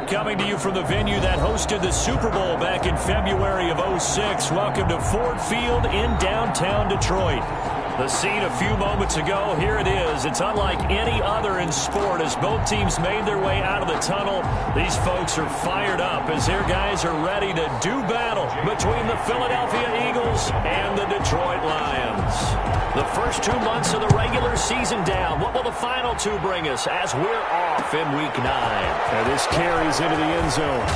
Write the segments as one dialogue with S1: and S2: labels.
S1: Coming to you from the venue that hosted the Super Bowl back in February of '06. Welcome to Ford Field in downtown Detroit. The scene a few moments ago, here it is. It's unlike any other in sport as both teams made their way out of the tunnel. These folks are fired up as their guys are ready to do battle between the Philadelphia Eagles and the Detroit Lions. The first 2 months of the regular season down. What will the final two bring us as we're off in Week 9?
S2: And this carries into the end zone.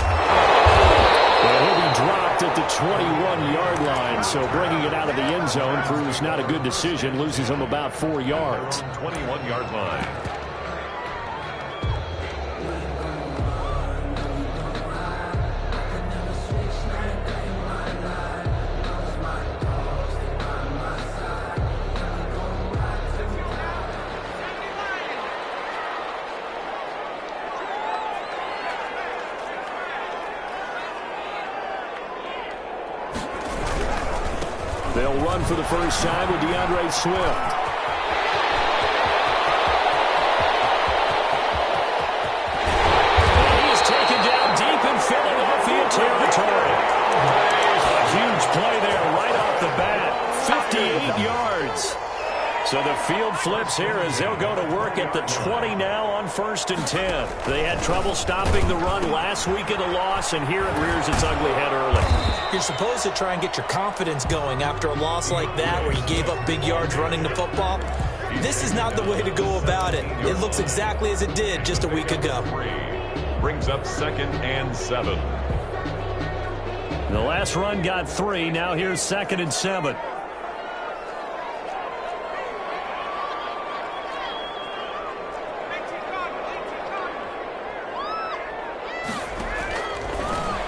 S2: Well, he'll be dropped at the 21-yard line, so bringing it out of the end zone proves not a good decision. Loses him about 4 yards.
S3: 21-yard line.
S2: They'll run for the first time with DeAndre Swift.
S1: He is taken down deep in Philadelphia territory. A huge play there right off the bat. 58 yards. So the field flips here as they'll go to work at the 20 now on 1st and 10. They had trouble stopping the run last week of the loss, and here it rears its ugly head early.
S4: You're supposed to try and get your confidence going after a loss like that where you gave up big yards running the football. This is not the way to go about it. It looks exactly as it did just a week ago.
S3: Brings up 2nd and 7.
S1: The last run got 3. Now here's 2nd and 7.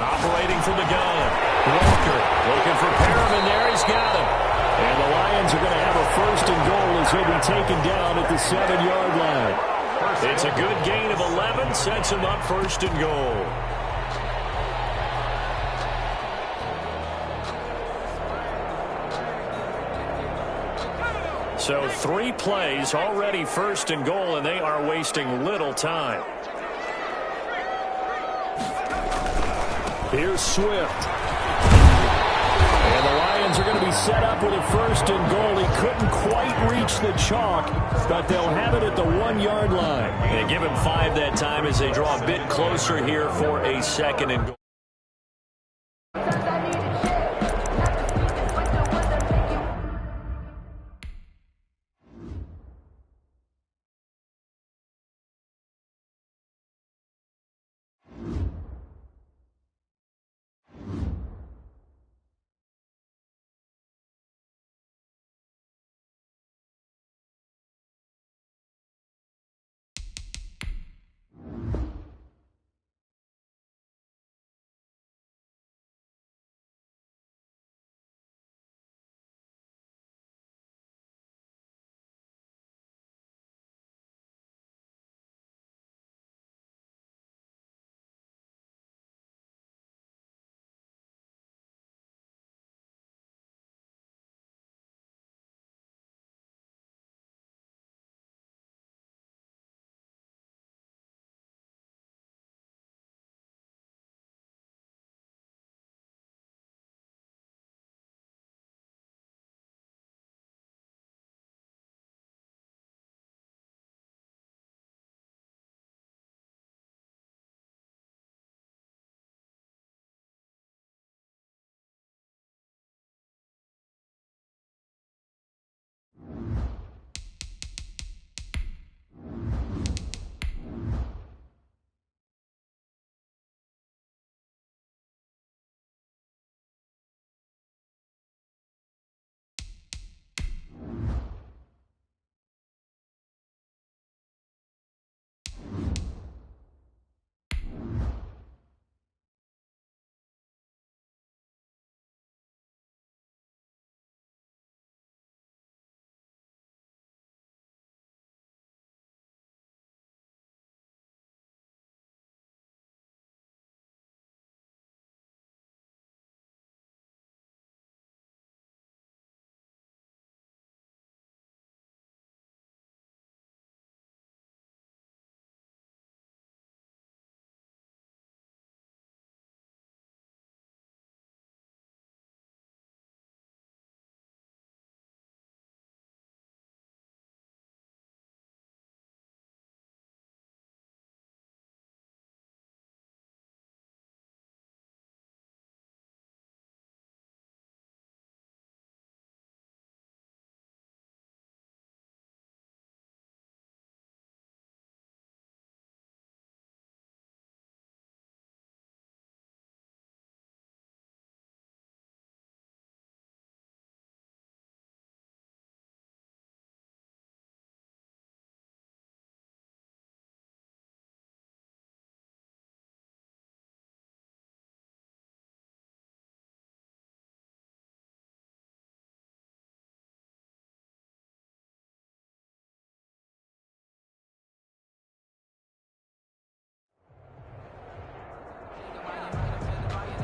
S1: Operating from the gun. Walker looking for Perriman there. He's got him.
S2: And the Lions are going to have a 1st and goal as he'll be taken down at the 7-yard line.
S1: It's a good gain of 11. Sets him up 1st and goal. So 3 plays already 1st and goal, and they are wasting little time.
S2: Here's Swift. And the Lions are going to be set up with a 1st and goal. He couldn't quite reach the chalk, but they'll have it at the 1-yard line.
S1: They give him 5 that time as they draw a bit closer here for a 2nd and goal.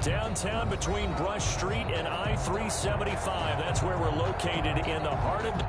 S1: Downtown between Brush Street and I-375. That's where we're located in the heart of...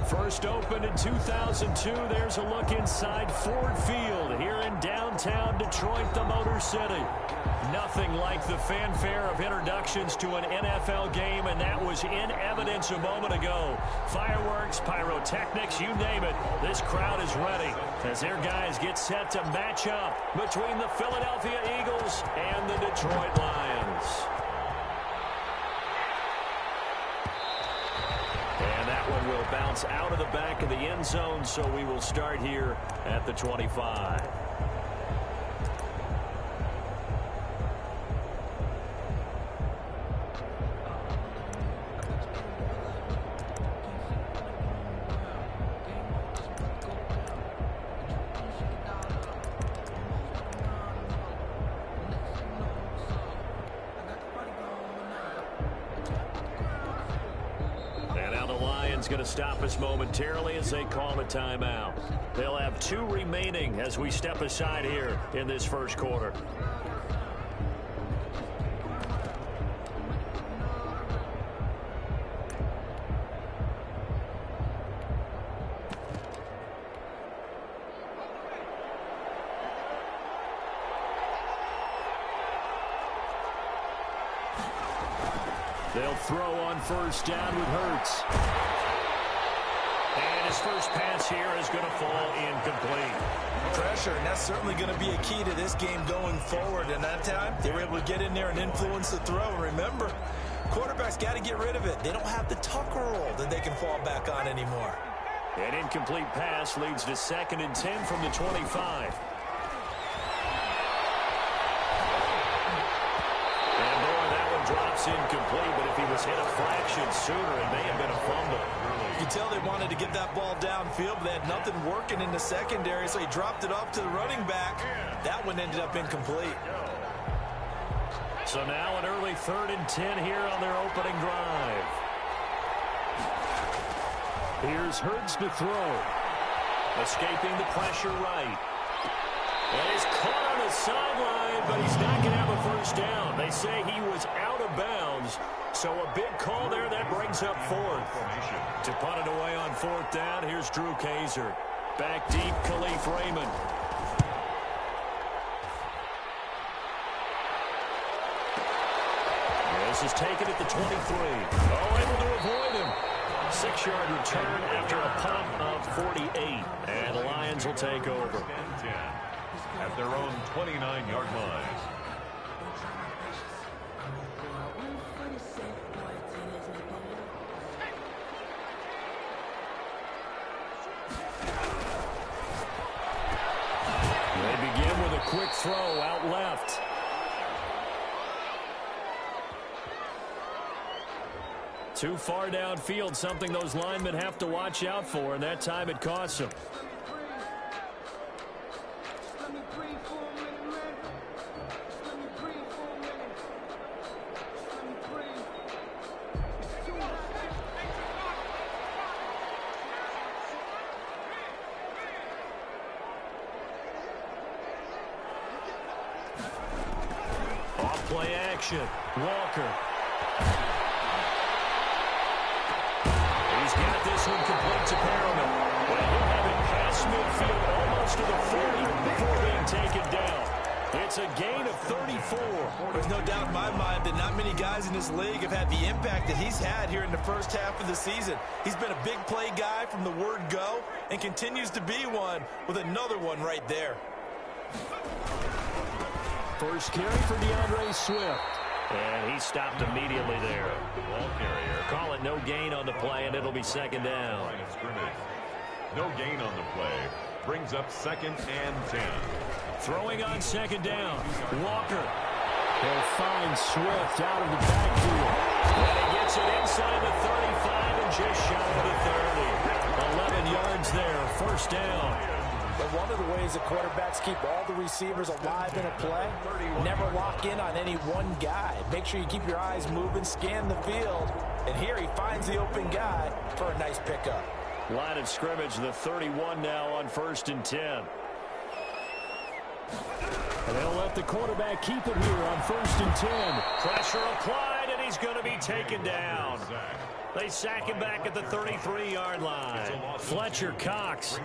S1: First opened in 2002. There's a look inside Ford Field here in downtown Detroit, the Motor City. Nothing like the fanfare of introductions to an NFL game, and that was in evidence a moment ago. Fireworks, pyrotechnics, you name it. This crowd is ready as their guys get set to match up between the Philadelphia Eagles and the Detroit Lions. And that one will bounce out of the back of the end zone, so we will start here at the 25. Going to stop us momentarily as they call a timeout. They'll have 2 remaining as we step aside here in this first quarter. They'll throw on first down with Hurts. And his first pass here is going to fall incomplete.
S4: Pressure, and that's certainly going to be a key to this game going forward. And that time, they were able to get in there and influence the throw. And remember, quarterbacks got to get rid of it. They don't have the Tucker roll that they can fall back on anymore.
S1: An incomplete pass leads to 2nd and 10 from the 25. And boy, that one drops incomplete, but if he was hit a fraction sooner, it may have been a fumble.
S4: You can tell they wanted to get that ball downfield, but they had nothing working in the secondary, so he dropped it off to the running back. That one ended up incomplete.
S1: So now an early 3rd and 10 here on their opening drive. Here's Hurts to throw. Escaping the pressure right. And he's caught on the sideline, but he's not going to have a first down. They say he was out of bounds, so a big call there. That brings up fourth. To punt it away on fourth down, here's Drew Kaiser. Back deep, Khalif Raymond. This is taken at the 23. Oh, able to avoid him. 6-yard return after a punt of 48. And the Lions will take over.
S3: 10 at their own 29-yard line.
S1: They begin with a quick throw out left. Too far downfield, something those linemen have to watch out for, and that time it costs them. Off-play action. Walker. He's got this one complete to Perriman. But he'll have it past midfield almost to the 40 before being taken down. It's a gain of 34.
S4: There's no doubt in my mind that not many guys in this league have had the impact that he's had here in the first half of the season. He's been a big play guy from the word go and continues to be one with another one right there.
S2: First carry for DeAndre Swift.
S1: And he stopped immediately there. Ball carrier. Call it no gain on the play, and it'll be second down.
S3: Line of scrimmage. No gain on the play. Brings up 2nd and 10.
S1: Throwing on second down. Walker.
S2: They'll find Swift out of the backfield.
S1: And he gets it inside the 35 and just shy of the 30. 11 yards there. First down.
S4: But one of the ways that quarterbacks keep all the receivers alive in a play, never lock in on any one guy. Make sure you keep your eyes moving, scan the field. And here he finds the open guy for a nice pickup.
S1: Line of scrimmage, the 31 now on 1st and 10.
S2: And they'll let the quarterback keep it here on 1st and 10.
S1: Pressure applied, and he's going to be taken down. They sack him back at the 33-yard line. Fletcher Cox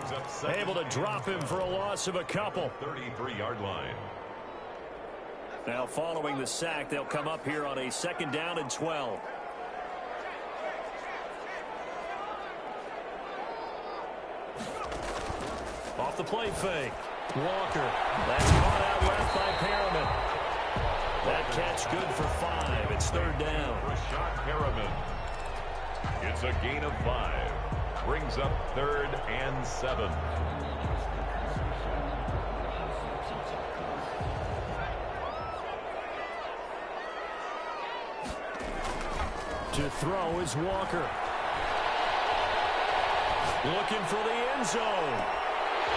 S1: able to drop him for a loss of a couple.
S3: 33-yard line.
S1: Now following the sack, they'll come up here on a 2nd down and 12. Off the play fake. Walker. That's caught out left by Perriman. That catch good for 5. It's 3rd down.
S3: Rashad Perriman. It's a gain of 5. Brings up 3rd and 7.
S2: To throw is Walker.
S1: Looking for the end zone.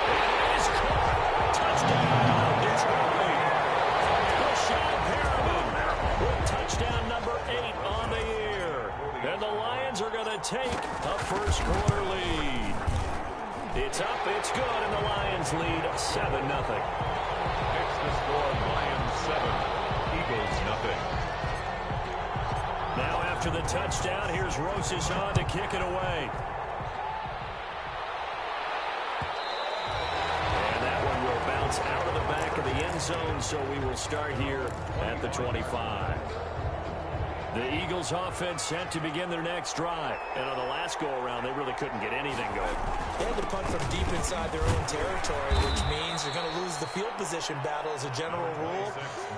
S1: It is caught. Touchdown, Detroit. Rashad Perriman with touchdown number 8 on the year. And the Lions are going to take a first quarter lead. It's up, it's good, and the Lions lead 7-0.
S3: Next the score, Lions 7, Eagles nothing.
S1: Now after the touchdown, here's Rosichan to kick it away. And that one will bounce out of the back of the end zone, so we will start here at the 25. The Eagles offense set to begin their next drive. And on the last go-around, they really couldn't get anything going.
S4: They had to punt from deep inside their own territory, which means they're going to lose the field position battle as a general rule.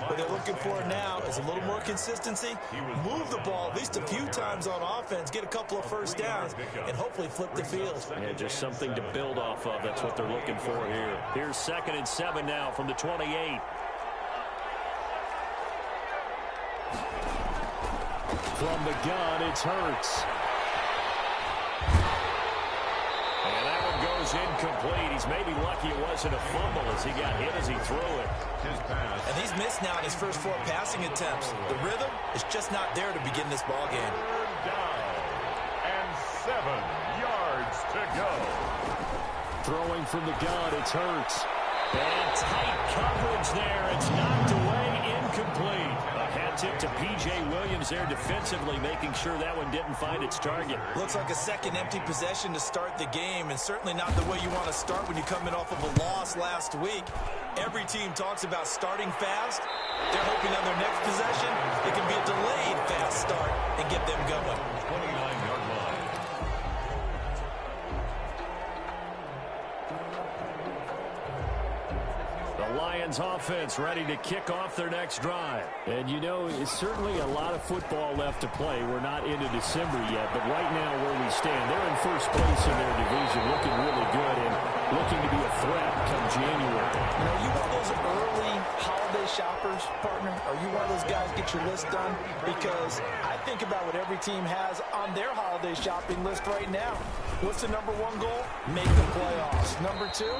S4: What they're looking for now is a little more consistency, move the ball at least a few times on offense, get a couple of first downs, and hopefully flip the field.
S1: Yeah, just something to build off of. That's what they're looking for here. Here's 2nd and 7 now from the 28.
S2: From the gun, it's Hurts.
S1: And that one goes incomplete. He's maybe lucky it wasn't a fumble as he got hit as he threw it.
S3: His pass.
S4: And he's missed now in his first 4 passing attempts. The rhythm is just not there to begin this ball game.
S3: 3rd down and 7 yards to go.
S2: Throwing from the gun, it's Hurts.
S1: And tight coverage there. It's knocked away, incomplete. A hat tip to P.J. Williams there defensively, making sure that one didn't find its target.
S4: Looks like a second empty possession to start the game, and certainly not the way you want to start when you're coming off of a loss last week. Every team talks about starting fast. They're hoping on their next possession it can be a delayed fast start and get them going.
S3: 29-yard line.
S2: The Lions offense ready to kick off their next drive. And you know, it's certainly a lot of football left to play. We're not into December yet, but right now where we stand, they're in first place in their division, looking really good and looking to be a threat come January.
S4: You know, you want those early holiday shoppers, partner? Are you one of those guys get your list done? Because I think about what every team has on their holiday shopping list right now. What's the number one goal? Make the playoffs. Number two,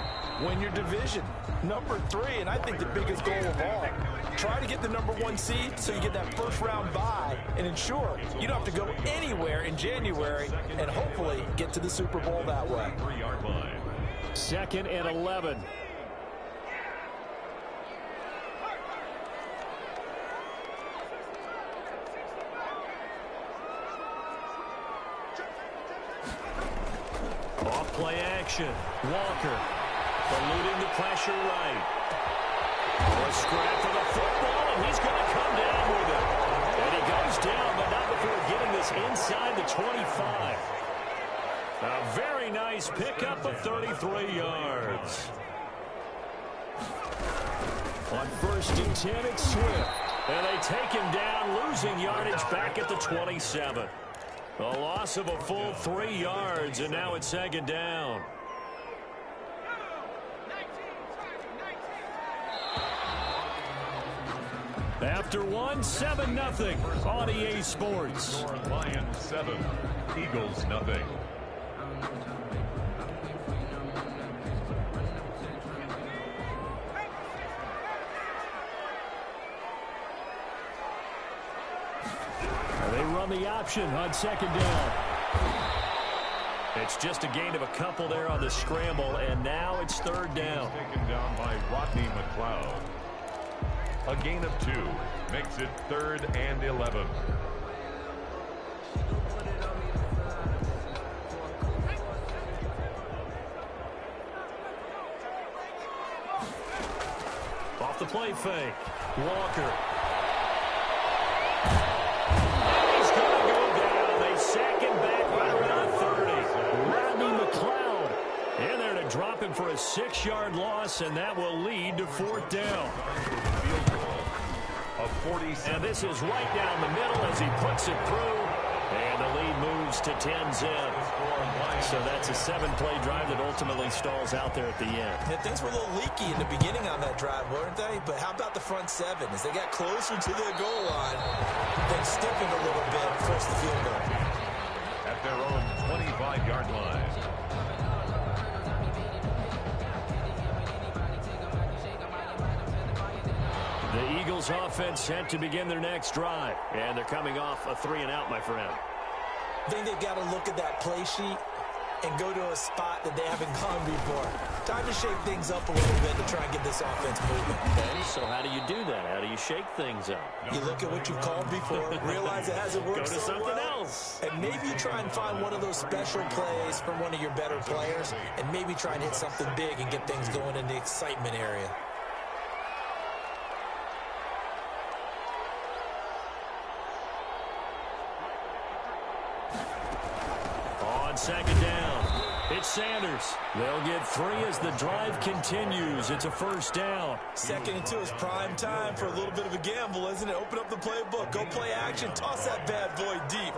S4: win your division. Number three, and I think the biggest goal of all, try to get the number one seed so you get that first round bye and ensure you don't have to go anywhere in January and hopefully get to the Super Bowl that way.
S3: 3-yard line.
S2: 2nd and 11.
S1: Off play action. Walker eluding the pressure right. A scrap for the football, and he's going to come down with it. And he goes down, but not before getting this inside the 25. A very nice pickup of 33 yards.
S2: On 1st and 10, it's Swift.
S1: And they take him down, losing yardage back at the 27. A loss of a full 3 yards, and now it's 2nd down. After one, 7-0 on EA Sports.
S3: Lions 7, Eagles nothing.
S2: They run the option on 2nd down.
S1: It's just a gain of a couple there on the scramble, and now it's 3rd down.
S3: Taken down by Rodney McLeod. A gain of 2 makes it 3rd and 11.
S1: Off the play fake. Walker. Sack him back right around 30.
S2: Rodney McLeod.
S1: And they're to drop him for a 6-yard loss, and that will lead to 4th down.
S3: A 47.
S1: And this is right down the middle as he puts it through. And the lead moves to 10-zip. So that's a 7-play drive that ultimately stalls out there at the end.
S4: Yeah, things were a little leaky in the beginning on that drive, weren't they? But how about the front 7? As they got closer to their goal line, they stiffened a little bit and forced the field goal.
S3: At their own 25-yard line.
S1: The Eagles offense set to begin their next drive. And they're coming off a 3-and-out, my friend.
S4: I think they've got to look at that play sheet and go to a spot that they haven't gone before. Time to shake things up a little bit to try and get this offense moving.
S1: Okay, so how do you do that? How do you shake things up?
S4: You look at what you've called before, realize it hasn't worked
S1: Go to
S4: so
S1: something
S4: well,
S1: else.
S4: and maybe you try and find one of those special plays from one of your better players, and maybe try and hit something big and get things going in the excitement area.
S1: On 2nd down, it's Sanders. They'll get 3 as the drive continues. It's a 1st down.
S4: 2nd and 2 is prime time for a little bit of a gamble, isn't it? Open up the playbook, go play action, toss that bad boy deep.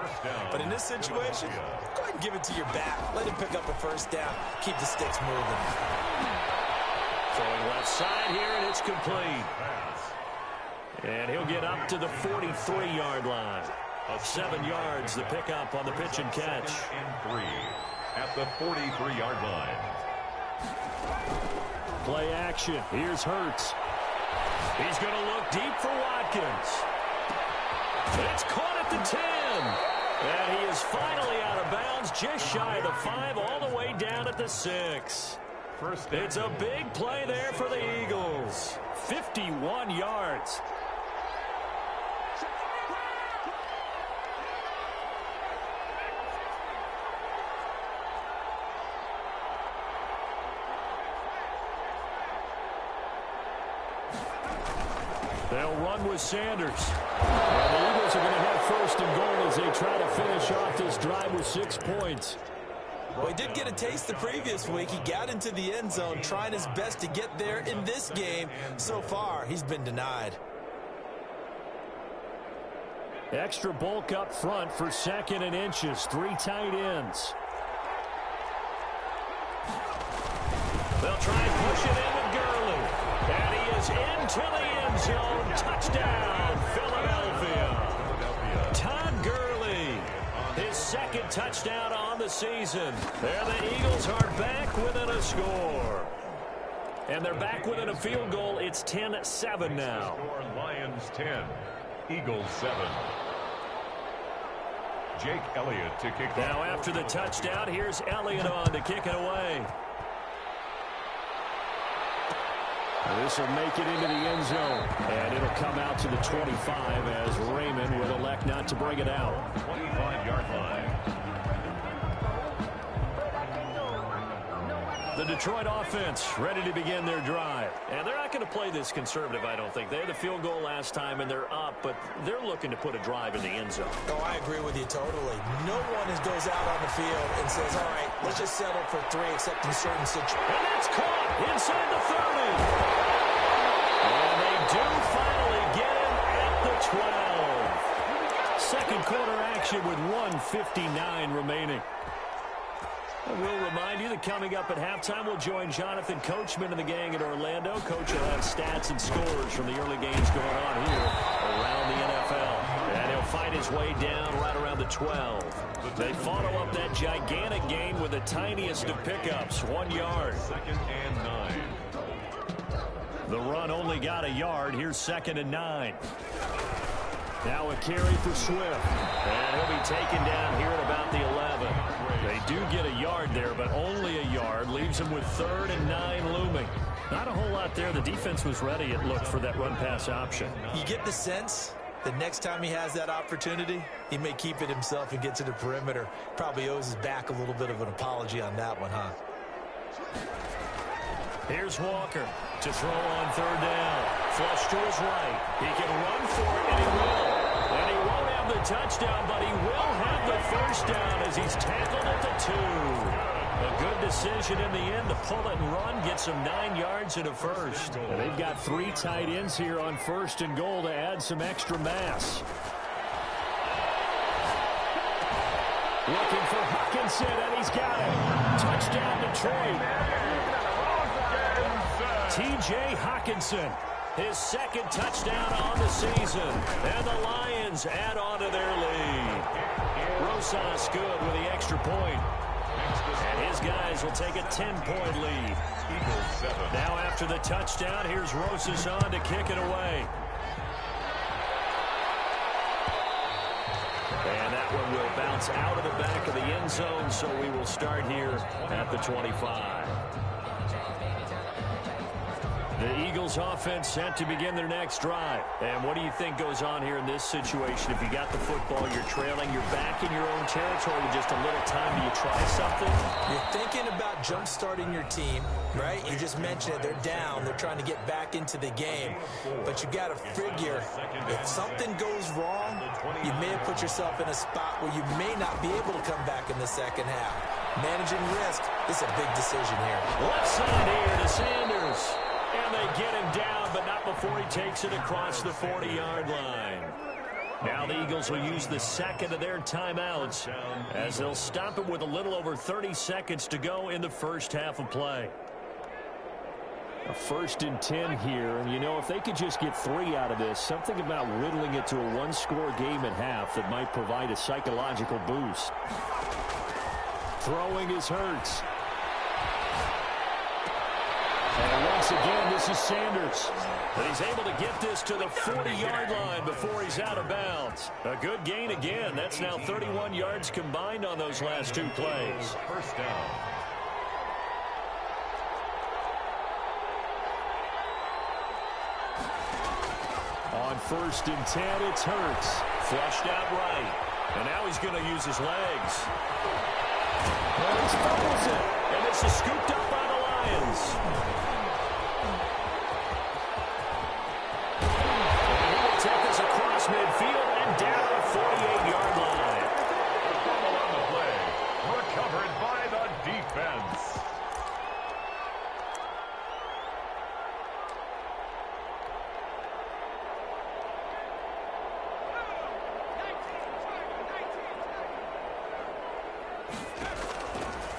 S4: But in this situation, go ahead and give it to your back. Let him pick up a 1st down. Keep the sticks moving.
S1: Throwing left side here, and it's complete. And he'll get up to the 43-yard line. 7 yards, the pickup on the pitch and catch.
S3: And 3 at the 43-yard line.
S2: Play action. Here's Hurts.
S1: He's going to look deep for Watkins. It's caught at the 10. And he is finally out of bounds, just shy of the 5, all the way down at the 6.
S3: first down.
S1: It's a big play there for the Eagles. 51 yards. They'll run with Sanders. And the Eagles are going to have first and goal as they try to finish off this drive with 6 points.
S4: Well, he did get a taste the previous week. He got into the end zone trying his best to get there in this game. So far, he's been denied.
S2: Extra bulk up front for 2nd and inches. 3 tight ends.
S1: They'll try and push it in with Gurley. And he is into the end zone. Touchdown, Philadelphia. Todd Gurley, his 2nd touchdown on the season. And the Eagles are back within a score. And they're back within a field goal. It's 10-7 now.
S3: Lions 10, Eagles 7. Jake Elliott to kick.
S1: Now after the touchdown, here's Elliott on to kick it away.
S2: This will make it into the end zone. And it'll come out to the 25 as Raymond will elect not to bring it out.
S3: 25-yard line.
S1: The Detroit offense ready to begin their drive. And they're not going to play this conservative, I don't think. They had the field goal last time, and they're up, but they're looking to put a drive in the end zone.
S4: Oh, I agree with you totally. No one goes out on the field and says, all right, let's just settle for 3 except in certain situations.
S1: And that's caught inside the 30. And they do finally get him at the 12. Second quarter action with 1:59 remaining. And we'll remind you that coming up at halftime, we'll join Jonathan Coachman and the gang in Orlando. Coach will have stats and scores from the early games going on here around the NFL. And he'll fight his way down right around the 12. They follow up that gigantic gain with the tiniest of pickups, 1 yard.
S3: 2nd and 9.
S1: The run only got a yard. Here's 2nd and 9.
S2: Now a carry for Swift.
S1: And he'll be taken down here at about the 11. They do get a yard there, but only a yard. Leaves them with 3rd and 9 looming. Not a whole lot there. The defense was ready, it looked, for that run-pass option.
S4: You get the sense that next time he has that opportunity, he may keep it himself and get to the perimeter. Probably owes his back a little bit of an apology on that one, huh?
S1: Here's Walker to throw on 3rd down. Flush to his right. He can run for it, and he will. And he won't have the touchdown, but he will have the first down as he's tackled at the 2. A good decision in the end to pull it and run, get some 9 yards and a first.
S2: And they've got 3 tight ends here on 1st and goal to add some extra mass. Looking for Hawkinson, and he's got it. Touchdown, Detroit.
S1: T.J. Hawkinson, his 2nd touchdown on the season. And the Lions add on to their lead. Rosas good with the extra point. And his guys will take a 10-point lead.
S3: Eagles 7.
S1: Now after the touchdown, here's Rosas on to kick it away. And that one will bounce out of the back of the end zone, so we will start here at the 25. The Eagles offense set to begin their next drive. And what do you think goes on here in this situation? If you got the football, you're trailing, you're back in your own territory with just a little time. Do you try something?
S4: You're thinking about jump-starting your team, right? You just mentioned it. They're down. They're trying to get back into the game. But you got to figure, if something goes wrong, you may have put yourself in a spot where you may not be able to come back in the second half. Managing risk is a big decision here.
S1: Left side here to Sanders. And they get him down, but not before he takes it across the 40-yard line. Now the Eagles will use the 2nd of their timeouts as they'll stop it with a little over 30 seconds to go in the first half of play.
S2: A 1st and 10 here, and you know, if they could just get 3 out of this, something about whittling it to a 1-score game at half that might provide a psychological boost. Throwing is Hurts. And once again, this is Sanders.
S1: But he's able to get this to the 40-yard line before he's out of bounds. A good gain again. That's now 31 yards combined on those last 2 plays.
S3: First down.
S2: first and 10. It's Hurts.
S1: Flushed out right. And now he's going to use his legs.
S2: And he fumbles it.
S1: And this is scooped up by the Lions. And he will take this across midfield and down the 48-yard line.
S3: Fumble on the play. Recovered by the defense.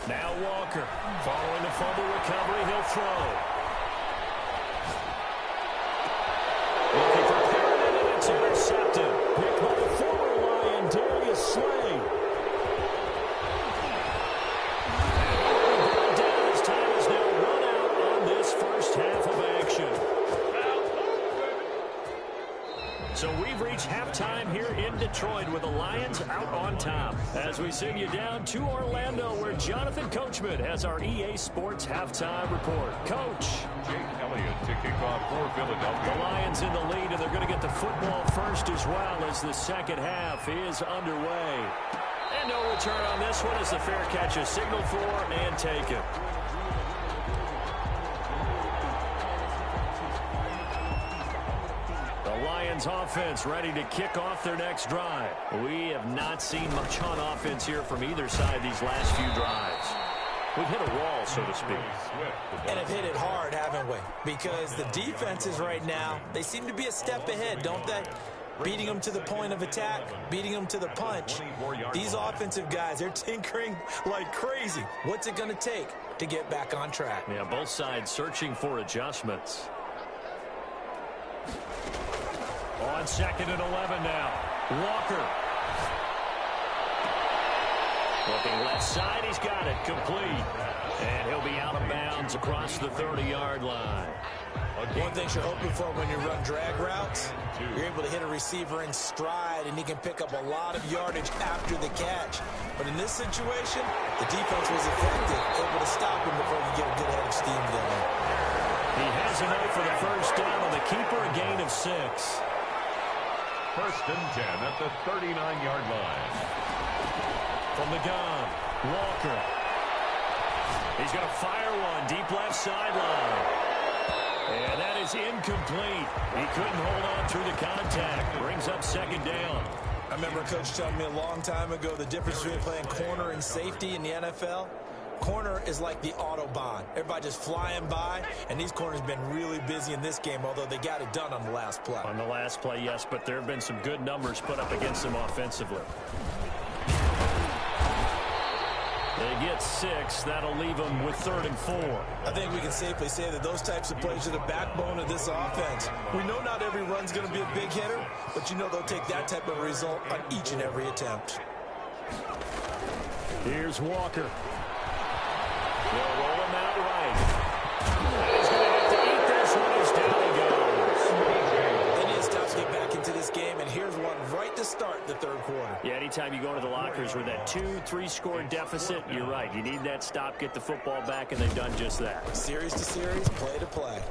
S1: Now Walker. Following the fumble recovery, he'll throw. Looking for Perriman, and it's intercepted.
S2: Picked by the former Lion, Darius Slay.
S1: And down as time is now run out on this first half of action. So we've reached halftime here in Detroit with the Lions out on top. As we send you down to Orlando, where Jonathan Coachman has our EA Sports halftime report. Coach.
S3: Jake Elliott to kick off for Philadelphia.
S1: The Lions in the lead, and they're going to get the football first as well as the second half is underway. And no return on this one as the fair catch is signaled for and taken. Lions offense ready to kick off their next drive. We have not seen much on offense here from either side these last few drives. We've hit a wall, so to speak.
S4: And have hit it hard, haven't we? Because the defenses right now, they seem to be a step ahead, don't they? Beating them to the point of attack, beating them to the punch. These offensive guys, they're tinkering like crazy. What's it going to take to get back on track?
S1: Yeah, both sides searching for adjustments. On 2nd and 11 now. Walker. Looking left side, he's got it complete. And he'll be out of bounds across the 30-yard line.
S4: One thing you're hoping for when you run drag routes, you're able to hit a receiver in stride, and he can pick up a lot of yardage after the catch. But in this situation, the defense was effective, able to stop him before you get a good head of steam going.
S1: He has enough for the first down on the keeper, a gain of 6.
S3: First and 10 at the 39-yard line.
S1: From the gun, Walker. He's going to fire one deep left sideline. And that is incomplete. He couldn't hold on through the contact. Brings up 2nd down.
S4: I remember a coach telling me a long time ago the difference between playing corner and safety in the NFL. Corner is like the Autobahn. Everybody just flying by, and these corners have been really busy in this game, although they got it done on the last play.
S1: On the last play, yes, but there have been some good numbers put up against them offensively. They get 6. That'll leave them with 3rd and 4.
S4: I think we can safely say that those types of plays are the backbone of this offense. We know not every run's going to be a big hitter, but you know they'll take that type of result on each and every attempt.
S1: Here's Walker. They'll roll him out right. And he's going to have to eat this one as down he goes.
S4: It is tough to get back into this game, and here's one right to start the 3rd quarter.
S1: Yeah, anytime you go into the lockers with that 2-3 score deficit, you're right. You need that stop, get the football back, and they've done just that.
S4: Series to series, play to play.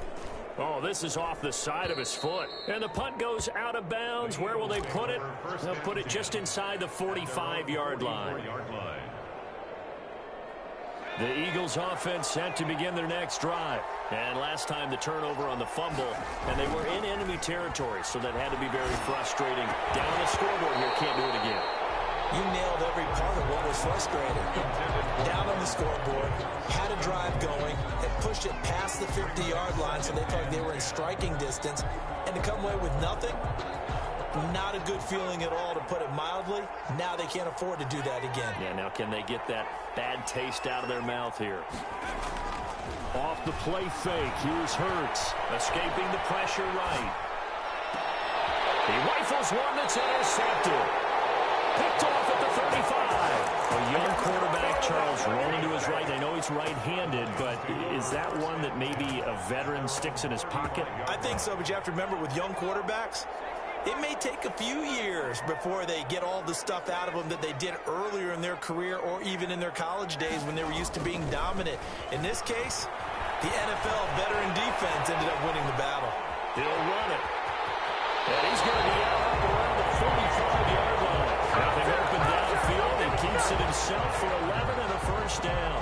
S1: Oh, this is off the side of his foot. And the punt goes out of bounds. Where will they put it? They'll put it just inside the 45-yard line. The Eagles offense set to begin their next drive. And last time the turnover on the fumble, and they were in enemy territory, so that had to be very frustrating. Down the scoreboard here, can't do it again.
S4: You nailed every part of what was frustrating. Down on the scoreboard, had a drive going, and pushed it past the 50-yard line so they felt like they were in striking distance. And to come away with nothing, not a good feeling at all, to put it mildly. Now they can't afford to do that again.
S1: Yeah, now can they get that bad taste out of their mouth here?
S2: Off the play fake, here's Hurts.
S1: Escaping the pressure right. He rifles one that's intercepted. Picked off at the 35. A young quarterback, Charles, rolling to his right. I know he's right-handed, but is that one that maybe a veteran sticks in his pocket?
S4: I think so, but you have to remember with young quarterbacks, it may take a few years before they get all the stuff out of them that they did earlier in their career or even in their college days when they were used to being dominant. In this case, the NFL veteran defense ended up winning the battle.
S1: He'll run it. And he's going to be out up around the 45-yard line. Nothing open downfield. He keeps it himself for 11 and a first down.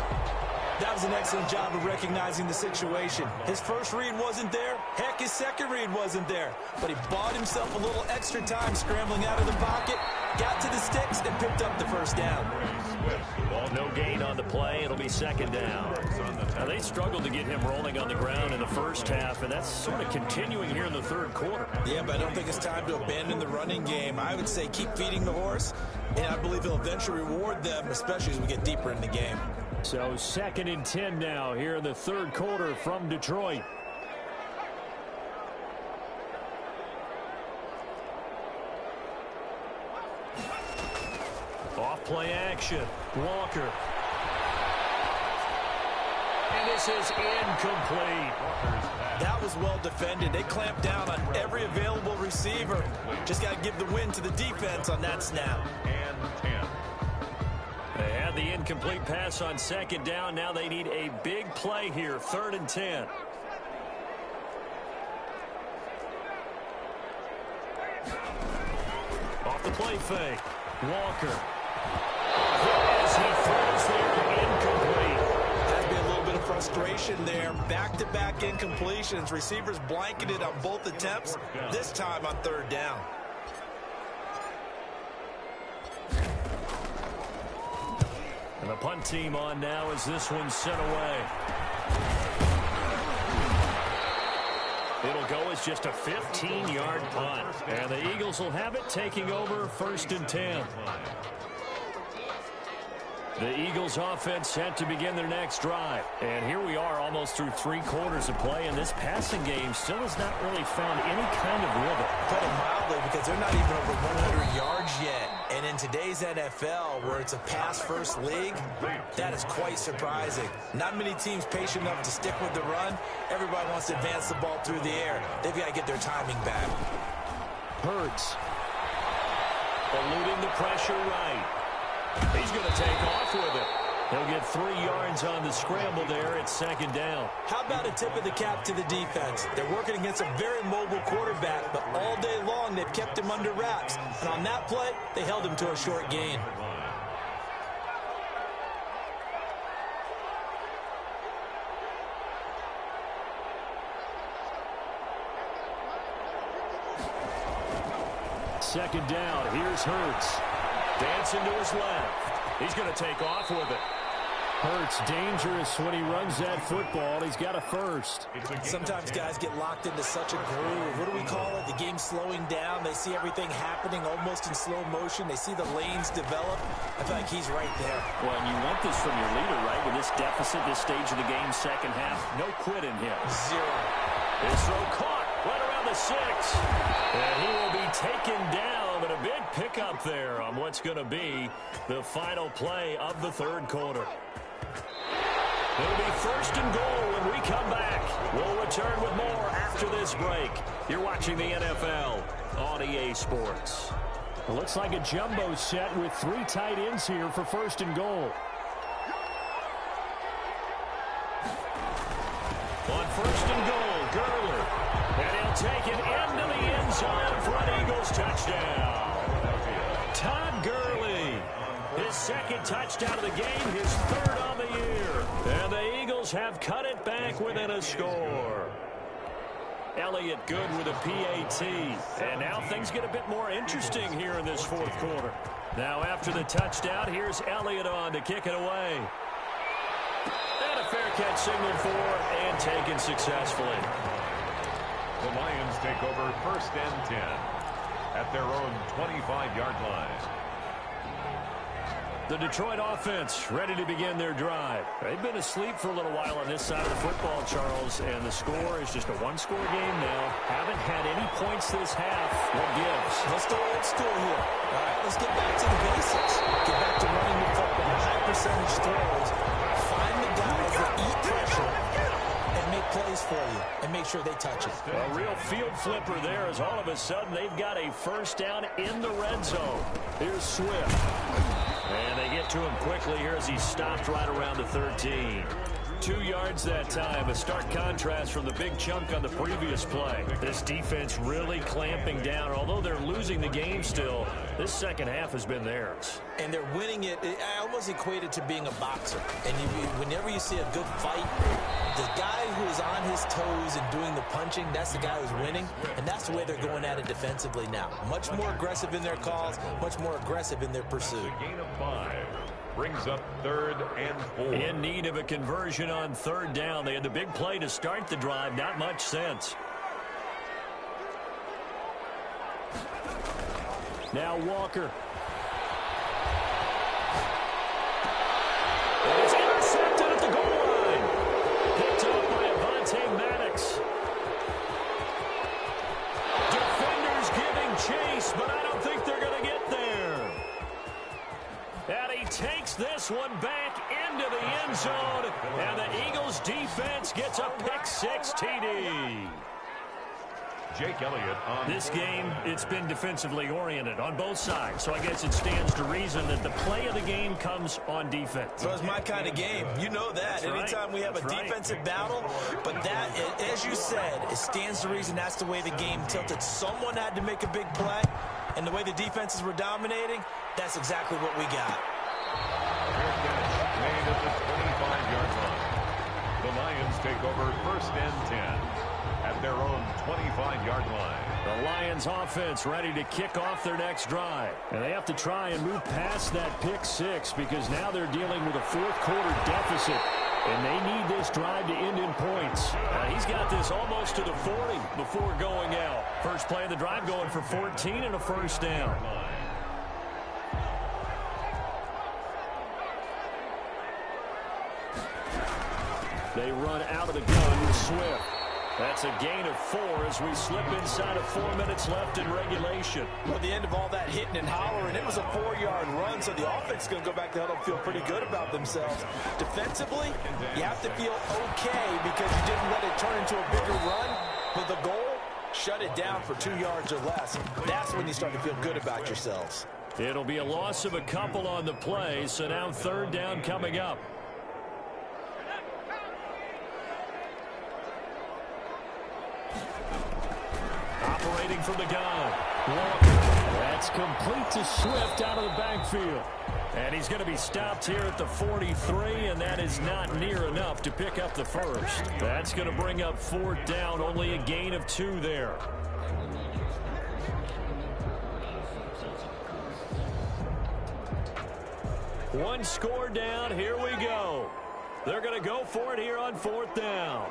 S4: That was an excellent job of recognizing the situation. His first read wasn't there. Heck, his second read wasn't there. But he bought himself a little extra time scrambling out of the pocket, got to the sticks, and picked up the first down.
S1: No gain on the play. It'll be second down. Now, they struggled to get him rolling on the ground in the first half, and that's sort of continuing here in the third quarter.
S4: Yeah, but I don't think it's time to abandon the running game. I would say keep feeding the horse, and I believe he'll eventually reward them, especially as we get deeper in the game.
S2: So 2nd and 10 now here in the third quarter from Detroit.
S1: Off play action. Walker. And this is incomplete.
S4: That was well defended. They clamped down on every available receiver. Just got to give the win to the defense on that snap.
S3: And 10.
S1: They had the incomplete pass on second down. Now they need a big play here. 3rd and 10. Off the play fake. Walker. As he throws there, incomplete.
S4: That'd be a little bit of frustration there. Back-to-back incompletions. Receivers blanketed on both attempts, this time on 3rd down.
S1: And the punt team on now as this one's sent away. It'll go as just a 15-yard punt. And the Eagles will have it, taking over 1st and 10. The Eagles offense set to begin their next drive. And here we are almost through 3 quarters of play, and this passing game still has not really found any kind of rhythm.
S4: Put it mildly, because they're not even over 100 yards yet. And in today's NFL, where it's a pass-first league, that is quite surprising. Not many teams patient enough to stick with the run. Everybody wants to advance the ball through the air. They've got to get their timing back.
S2: Hurts.
S1: Eluding the pressure right. He's going to take off with it. He'll get 3 yards on the scramble there at 2nd down.
S4: How about a tip of the cap to the defense? They're working against a very mobile quarterback, but all day long they've kept him under wraps. And on that play, they held him to a short gain.
S2: Second down. Here's Hurts.
S1: Dancing to his left. He's going to take off with it.
S2: Hurts dangerous when he runs that football. He's got a first.
S4: Sometimes guys get locked into such a groove. What do we call it? The game's slowing down. They see everything happening almost in slow motion. They see the lanes develop. I feel like he's right there.
S1: Well, and you want this from your leader, right? With this deficit, this stage of the game, second half, no quit in him.
S4: 0.
S1: His throw caught right around the 6. And he will be taken down, but a big pickup there on what's going to be the final play of the third quarter. It'll be 1st and goal when we come back. We'll return with more after this break. You're watching the NFL on EA Sports.
S2: It looks like a jumbo set with 3 tight ends here for 1st and goal.
S1: On 1st and goal, Gurley. And he'll take it into the end zone for an Eagles touchdown. Todd Gurley. His 2nd touchdown of the game, his 3rd on the year. And the Eagles have cut it back within a score. Elliott good with a PAT. And now things get a bit more interesting here in this 4th quarter. Now after the touchdown, here's Elliott on to kick it away. And a fair catch signaled for and taken successfully.
S3: The Lions take over 1st and 10 at their own 25-yard line.
S1: The Detroit offense ready to begin their drive. They've been asleep for a little while on this side of the football, Charles, and the score is just a 1-score game now. Haven't had any points this half. What gives?
S4: Let's go old school here. All right, let's get back to the basics. Get back to running the football, high percentage throws. Find the guys that eat pressure and make plays for you and make sure they touch it.
S1: A real field flipper there as all of a sudden they've got a first down in the red zone. Here's Swift. And they get to him quickly here as he's stopped right around the 13. 2 yards that time. A stark contrast from the big chunk on the previous play. This defense really clamping down. Although they're losing the game still, this second half has been theirs.
S4: And they're winning it. I almost equate it to being a boxer. And whenever you see a good fight, the guy who is on his toes and doing the punching, that's the guy who's winning. And that's the way they're going at it defensively now. Much more aggressive in their calls, much more aggressive in their pursuit.
S3: A gain of 5. Brings up 3rd and 4.
S1: In need of a conversion on 3rd down. They had the big play to start the drive. Not much sense.
S2: Now Walker.
S1: It's intercepted at the goal line. Picked up by Avonte Maddox. Defenders giving chase, but I don't think they're going to get there. And he takes this one back into the end zone, and the Eagles defense gets a pick-6 TD.
S3: Jake Elliott on
S1: this game, it's been defensively oriented on both sides, so I guess it stands to reason that the play of the game comes on defense.
S4: So it's my kind of game. You know that.
S1: That's
S4: anytime we have a defensive battle, but that, as you said, it stands to reason that's the way the game tilted. Someone had to make a big play, and the way the defenses were dominating, that's exactly what we got.
S3: Made at the 25-yard line. The Lions take over 1st and 10. At their own 25-yard line.
S2: The Lions offense ready to kick off their next drive. And they have to try and move past that pick-6 because now they're dealing with a 4th quarter deficit. And they need this drive to end in points.
S1: He's got this almost to the 40 before going out. First play of the drive going for 14 and a 1st down.
S2: They run out of the gun with Swift.
S1: That's a gain of 4 as we slip inside of 4 minutes left in regulation.
S4: Well, at the end of all that hitting and hollering, it was a 4-yard run, so the offense is going to go back to huddle and feel pretty good about themselves. Defensively, you have to feel okay because you didn't let it turn into a bigger run, but the goal, shut it down for 2 yards or less. That's when you start to feel good about yourselves.
S1: It'll be a loss of a couple on the play, so now 3rd down coming up. Operating from the gun. Walker.
S2: That's complete to Swift out of the backfield.
S1: And he's going to be stopped here at the 43, and that is not near enough to pick up the first. That's going to bring up 4th down, only a gain of 2 there. One score down, here we go. They're going to go for it here on 4th down.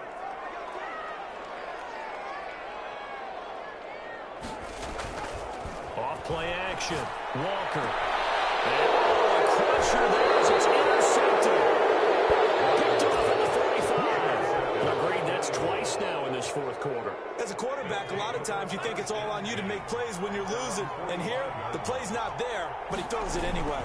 S1: Off play action. Walker. And a crusher there as it's intercepted. Picked off at the 45. Agreed, that's twice now in this 4th quarter.
S4: As a quarterback, a lot of times you think it's all on you to make plays when you're losing. And here, the play's not there, but he throws it anyway.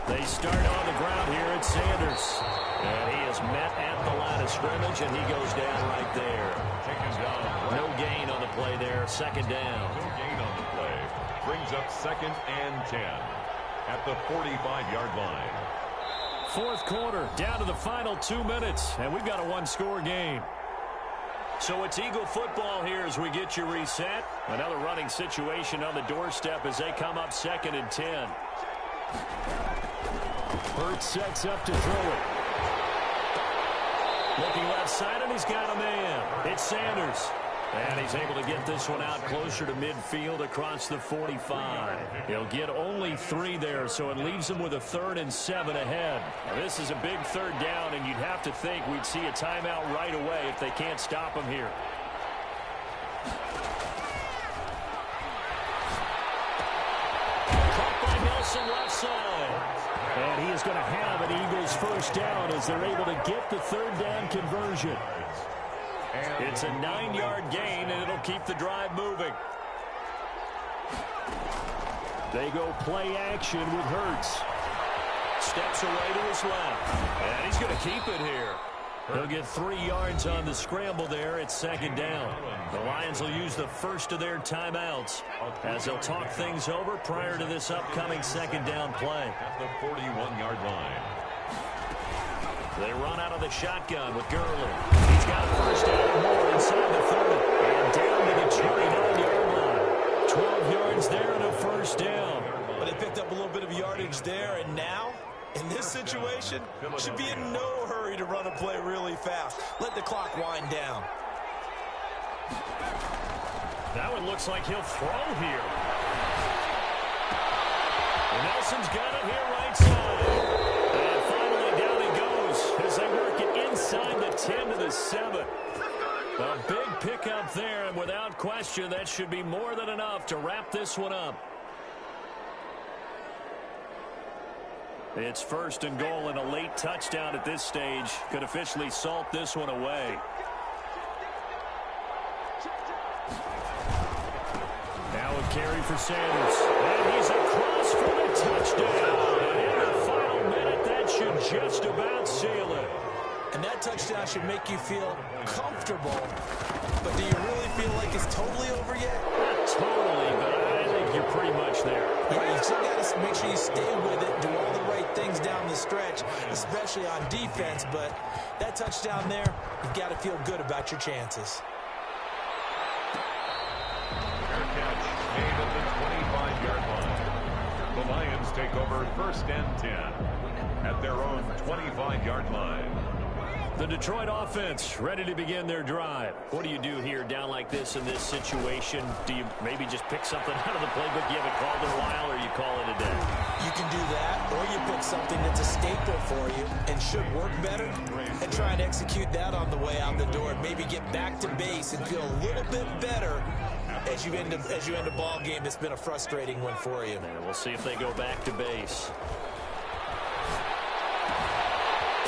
S1: They start on the ground here at Sanders. And he is met at the line of scrimmage, and he goes down right there.
S3: Taken down.
S1: No gain on the play there. 2nd down.
S3: No gain on the play. Brings up 2nd and 10 at the 45-yard line.
S1: 4th quarter, down to the final 2 minutes, and we've got a 1-score game. So it's Eagle football here as we get you reset. Another running situation on the doorstep as they come up 2nd and 10.
S2: Hurts sets up to throw it.
S1: Looking left side, and he's got a man. It's Sanders. And he's able to get this one out closer to midfield across the 45. He'll get only 3 there, so it leaves him with a 3rd and 7 ahead. Now, this is a big 3rd down, and you'd have to think we'd see a timeout right away if they can't stop him here. Caught by Nelson left side.
S2: And he is going to have an Eagles 1st down as they're able to get the 3rd down conversion.
S1: It's a 9-yard gain, and it'll keep the drive moving.
S2: They go play action with Hurts.
S1: Steps away to his left. And he's going to keep it here. He'll get 3 yards on the scramble there at 2nd down. The Lions will use the first of their timeouts as they'll talk things over prior to this upcoming 2nd down play.
S3: At the 41-yard line.
S1: They run out of the shotgun with Gurley. He's got a first down and more inside the 30. And down to the 29-yard line. 12 yards there and a first down.
S4: But they picked up a little bit of yardage there, and now, in this situation, should be in no hurry to run a play really fast. Let the clock wind down.
S1: That one looks like he'll throw here. Nelson's got it here right side. And finally down he goes as they work it inside the 10 to the 7. A big pickup there, and without question, that should be more than enough to wrap this one up. It's first and goal, and a late touchdown at this stage could officially salt this one away. Now a carry for Sanders. And he's across for the touchdown. And in the final minute, that should just about seal it.
S4: And that touchdown should make you feel comfortable. But do you really feel like it's totally over yet?
S1: Not totally, but I think you're pretty much there.
S4: Yeah, you still got to make sure you stay with it, do all the right things down the stretch, especially on defense. But that touchdown there, you've got to feel good about your chances.
S3: Fair catch made at the 25-yard line. The Lions take over first and 10 at their own 25-yard line.
S1: The Detroit offense ready to begin their drive. What do you do here down like this in this situation? Do you maybe just pick something out of the playbook you haven't called in a while, or you call it a day?
S4: You can do that, or you pick something that's a staple for you and should work better and try and execute that on the way out the door and maybe get back to base and feel a little bit better as you end a ball game that's been a frustrating one for you.
S1: And we'll see if they go back to base.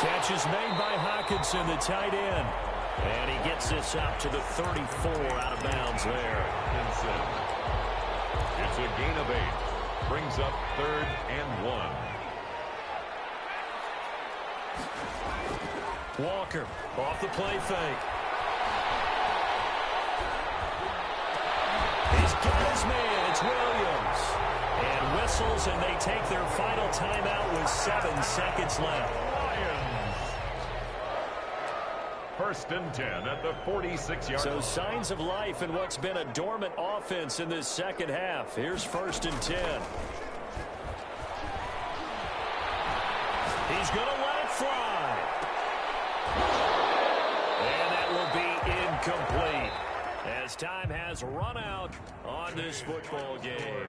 S1: Catch is made by Hawkinson, the tight end. And he gets this up to the 34 out of bounds there.
S3: It's a gain of 8. Brings up 3rd and 1.
S1: Walker off the play fake. He's got his man. It's Williams. And whistles, and they take their final timeout with 7 seconds left.
S3: First and 10 at the 46-yard
S1: So
S3: line.
S1: signs of life in what's been a dormant offense in this second half. Here's first and 10. He's going to let it fly. And that will be incomplete as time has run out on this football game.